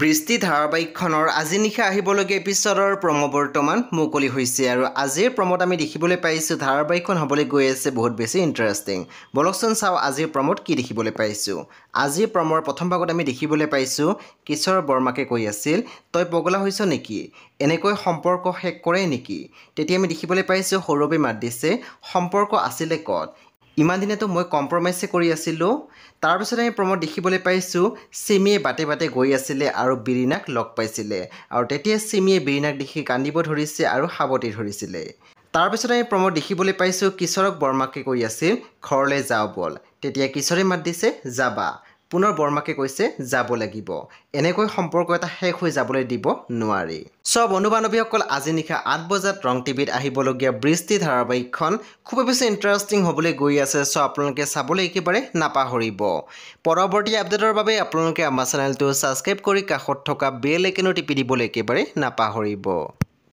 বৃষ্টি ধাৰাবাহিকখনৰ আজি নিশা আহিবলগীয়া এপিছডৰ প্ৰমো বৰ্তমান মুকলি হৈছে আৰু আজিৰ প্ৰমোত আমি দেখিবলৈ পাইছোঁ ধাৰাবাহিকখন হ'বলৈ গৈ আছে বহুত বেছি ইণ্টাৰেষ্টিং। বলকচোন চাওঁ আজিৰ প্ৰমোত কি দেখিবলৈ পাইছোঁ। আজিৰ প্ৰমৰ প্ৰথম ভাগত আমি দেখিবলৈ পাইছোঁ কিশোৰ বৰ্মাকে কৈ আছিল, তই পগলা হৈছ নেকি, এনেকৈ সম্পৰ্ক শেষ কৰে নেকি। তেতিয়া আমি দেখিবলৈ পাইছোঁ সৌৰভে মাত দিছে, সম্পৰ্ক আছিলে ক'ত, ইমান দিনেতো মই কম্প্ৰমাইজে কৰি আছিলোঁ। তাৰপিছত আমি প্ৰমোত দেখিবলৈ পাইছোঁ চিমিয়ে বাটে বাটে গৈ আছিলে আৰু বিৰিনাক লগ পাইছিলে আৰু তেতিয়া চিমিয়ে বিৰিনাক দেখি কান্দিব ধৰিছে আৰু সাৱটি ধৰিছিলে। তাৰপিছত আমি প্ৰমোত দেখিবলৈ পাইছোঁ কিশোৰক বৰ্মাকে কৈ আছিল ঘৰলৈ যাওঁ বল। তেতিয়া কিশোৰে মাত দিছে যাবা, পুনৰ বৰ্মাকে কৈছে যাব লাগিব, এনেকৈ সম্পৰ্ক এটা শেষ হৈ যাবলৈ দিব নোৱাৰি। চ' বন্ধু বান্ধৱীসকল আজি নিশা 8 বজাত ৰং টিভিত আহিবলগীয়া বৃষ্টি ধাৰাবাহিকখন খুবেই বেছি ইণ্টাৰেষ্টিং হ'বলৈ গৈ আছে। চ' আপোনালোকে চাবলৈ একেবাৰে নাপাহৰিব। পৰৱৰ্তী আপডেটৰ বাবে আপোনালোকে আমাৰ চেনেলটো ছাবস্ক্ৰাইব কৰি কাষত থকা বেল আইকনো টিপি দিবলৈ একেবাৰে নাপাহৰিব।